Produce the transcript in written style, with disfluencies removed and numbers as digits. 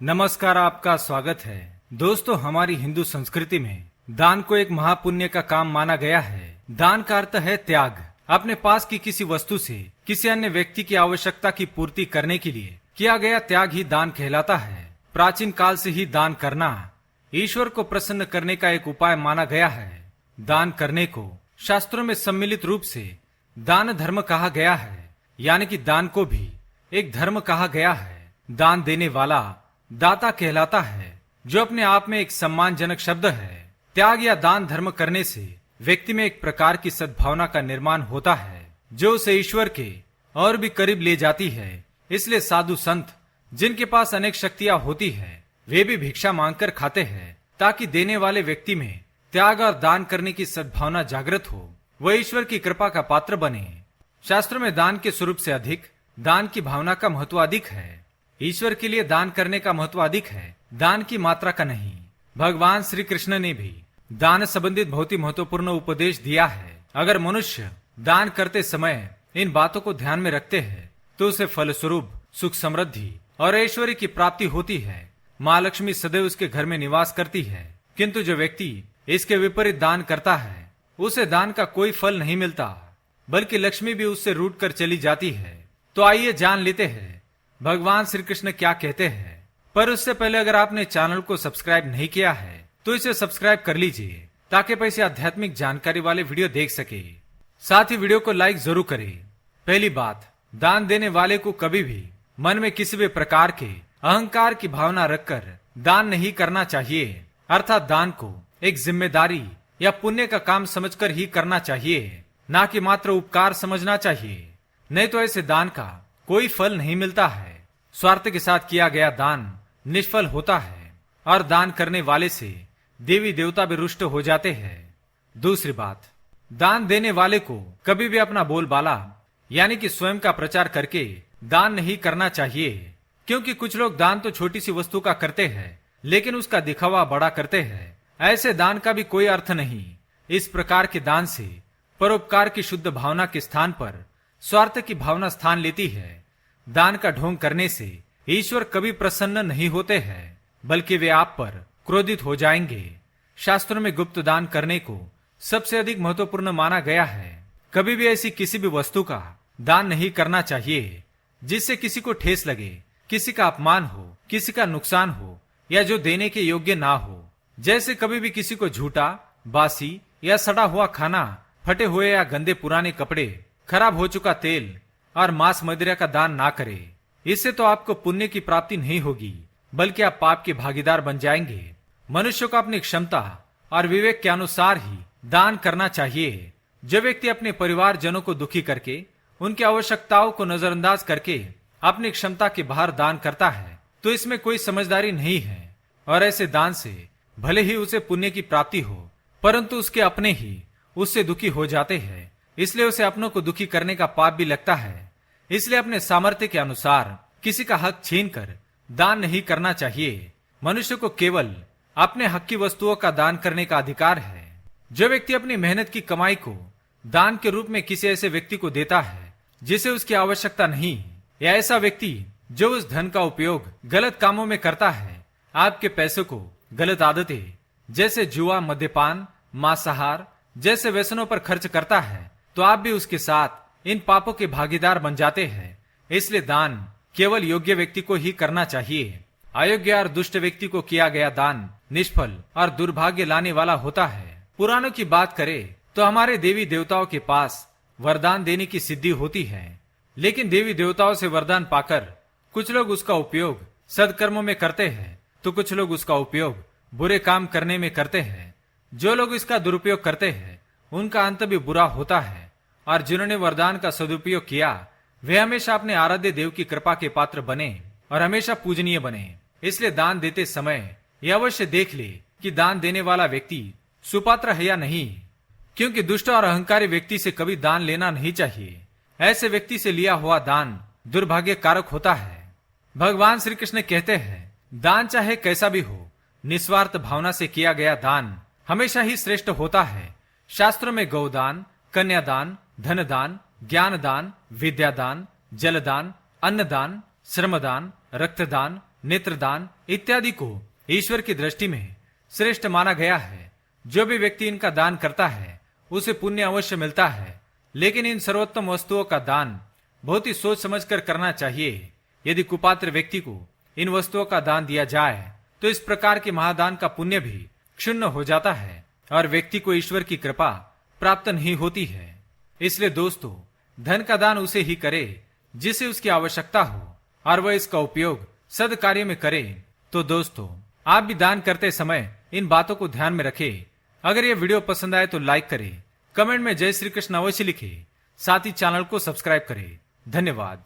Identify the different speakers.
Speaker 1: नमस्कार, आपका स्वागत है। दोस्तों, हमारी हिंदू संस्कृति में दान को एक महापुण्य का काम माना गया है। दान का अर्थ है त्याग। अपने पास की किसी वस्तु से किसी अन्य व्यक्ति की आवश्यकता की पूर्ति करने के लिए किया गया त्याग ही दान कहलाता है। प्राचीन काल से ही दान करना ईश्वर को प्रसन्न करने का एक उपाय माना गया है। दान करने को शास्त्रों में सम्मिलित रूप से दान धर्म कहा गया है, यानी कि दान को भी एक धर्म कहा गया है। दान देने वाला दाता कहलाता है, जो अपने आप में एक सम्मानजनक शब्द है। त्याग या दान धर्म करने से व्यक्ति में एक प्रकार की सद्भावना का निर्माण होता है, जो उसे ईश्वर के और भी करीब ले जाती है। इसलिए साधु संत जिनके पास अनेक शक्तियां होती है, वे भी भिक्षा मांगकर खाते हैं, ताकि देने वाले व्यक्ति में त्याग और दान करने की सद्भावना जागृत हो, वह ईश्वर की कृपा का पात्र बने। शास्त्रों में दान के स्वरूप से अधिक दान की भावना का महत्व अधिक है। ईश्वर के लिए दान करने का महत्व अधिक है, दान की मात्रा का नहीं। भगवान श्री कृष्ण ने भी दान संबंधित बहुत ही महत्वपूर्ण उपदेश दिया है। अगर मनुष्य दान करते समय इन बातों को ध्यान में रखते हैं, तो उसे फलस्वरूप सुख, समृद्धि और ऐश्वर्य की प्राप्ति होती है। माँ लक्ष्मी सदैव उसके घर में निवास करती है। किंतु जो व्यक्ति इसके विपरीत दान करता है, उसे दान का कोई फल नहीं मिलता, बल्कि लक्ष्मी भी उससे रूठ कर चली जाती है। तो आइए जान लेते हैं भगवान श्री कृष्ण क्या कहते हैं। पर उससे पहले अगर आपने चैनल को सब्सक्राइब नहीं किया है, तो इसे सब्सक्राइब कर लीजिए, ताकि पैसे आध्यात्मिक जानकारी वाले वीडियो देख सके। साथ ही वीडियो को लाइक जरूर करें। पहली बात, दान देने वाले को कभी भी मन में किसी भी प्रकार के अहंकार की भावना रखकर दान नहीं करना चाहिए। अर्थात दान को एक जिम्मेदारी या पुण्य का काम समझकर ही करना चाहिए, ना कि मात्र उपकार समझना चाहिए। नहीं तो ऐसे दान का कोई फल नहीं मिलता है। स्वार्थ के साथ किया गया दान निष्फल होता है, और दान करने वाले से देवी देवता भी रुष्ट हो जाते हैं। दूसरी बात, दान देने वाले को कभी भी अपना बोलबाला यानी कि स्वयं का प्रचार करके दान नहीं करना चाहिए, क्योंकि कुछ लोग दान तो छोटी सी वस्तु का करते हैं, लेकिन उसका दिखावा बड़ा करते हैं। ऐसे दान का भी कोई अर्थ नहीं। इस प्रकार के दान से परोपकार की शुद्ध भावना के स्थान पर स्वार्थ की भावना स्थान लेती है। दान का ढोंग करने से ईश्वर कभी प्रसन्न नहीं होते हैं, बल्कि वे आप पर क्रोधित हो जाएंगे। शास्त्रों में गुप्त दान करने को सबसे अधिक महत्वपूर्ण माना गया है। कभी भी ऐसी किसी भी वस्तु का दान नहीं करना चाहिए जिससे किसी को ठेस लगे, किसी का अपमान हो, किसी का नुकसान हो, या जो देने के योग्य ना हो। जैसे कभी भी किसी को झूठा, बासी या सड़ा हुआ खाना, फटे हुए या गंदे पुराने कपड़े, खराब हो चुका तेल और मांस मदिरा का दान ना करे। इससे तो आपको पुण्य की प्राप्ति नहीं होगी, बल्कि आप पाप के भागीदार बन जाएंगे। मनुष्य को अपनी क्षमता और विवेक के अनुसार ही दान करना चाहिए। जो व्यक्ति अपने परिवार जनों को दुखी करके, उनकी आवश्यकताओं को नजरअंदाज करके अपनी क्षमता के बाहर दान करता है, तो इसमें कोई समझदारी नहीं है। और ऐसे दान से भले ही उसे पुण्य की प्राप्ति हो, परंतु उसके अपने ही उससे दुखी हो जाते हैं। इसलिए उसे अपनों को दुखी करने का पाप भी लगता है। इसलिए अपने सामर्थ्य के अनुसार किसी का हक छीनकर दान नहीं करना चाहिए। मनुष्य को केवल अपने हक की वस्तुओं का दान करने का अधिकार है। जो व्यक्ति अपनी मेहनत की कमाई को दान के रूप में किसी ऐसे व्यक्ति को देता है जिसे उसकी आवश्यकता नहीं, या ऐसा व्यक्ति जो उस धन का उपयोग गलत कामों में करता है, आपके पैसों को गलत आदतें जैसे जुआ, मद्यपान, मांसाहार जैसे व्यसनों पर खर्च करता है, तो आप भी उसके साथ इन पापों के भागीदार बन जाते हैं। इसलिए दान केवल योग्य व्यक्ति को ही करना चाहिए। अयोग्य और दुष्ट व्यक्ति को किया गया दान निष्फल और दुर्भाग्य लाने वाला होता है। पुराणों की बात करें तो हमारे देवी देवताओं के पास वरदान देने की सिद्धि होती है, लेकिन देवी देवताओं से वरदान पाकर कुछ लोग उसका उपयोग सदकर्मों में करते हैं, तो कुछ लोग उसका उपयोग बुरे काम करने में करते हैं। जो लोग इसका दुरुपयोग करते हैं, उनका अंत भी बुरा होता है। और जिन्होंने वरदान का सदुपयोग किया, वे हमेशा अपने आराध्य देव की कृपा के पात्र बने और हमेशा पूजनीय बने। इसलिए दान देते समय यह अवश्य देख ले कि दान देने वाला व्यक्ति सुपात्र है या नहीं, क्योंकि दुष्ट और अहंकारी व्यक्ति से कभी दान लेना नहीं चाहिए। ऐसे व्यक्ति से लिया हुआ दान दुर्भाग्य कारक होता है। भगवान श्री कृष्ण कहते हैं, दान चाहे कैसा भी हो, निस्वार्थ भावना से किया गया दान हमेशा ही श्रेष्ठ होता है। शास्त्रों में गौदान, कन्यादान, धनदान, ज्ञानदान, विद्यादान, जलदान, अन्नदान, श्रमदान, रक्तदान, नेत्रदान इत्यादि को ईश्वर की दृष्टि में श्रेष्ठ माना गया है। जो भी व्यक्ति इनका दान करता है उसे पुण्य अवश्य मिलता है, लेकिन इन सर्वोत्तम वस्तुओं का दान बहुत ही सोच समझकर करना चाहिए। यदि कुपात्र व्यक्ति को इन वस्तुओं का दान दिया जाए तो इस प्रकार के महादान का पुण्य भी क्षुण्ण हो जाता है और व्यक्ति को ईश्वर की कृपा प्राप्त नहीं होती है। इसलिए दोस्तों, धन का दान उसे ही करे जिसे उसकी आवश्यकता हो और वह इसका उपयोग सद कार्य में करे। तो दोस्तों, आप भी दान करते समय इन बातों को ध्यान में रखें। अगर ये वीडियो पसंद आए तो लाइक करें, कमेंट में जय श्री कृष्ण अवश्य लिखें, साथ ही चैनल को सब्सक्राइब करें। धन्यवाद।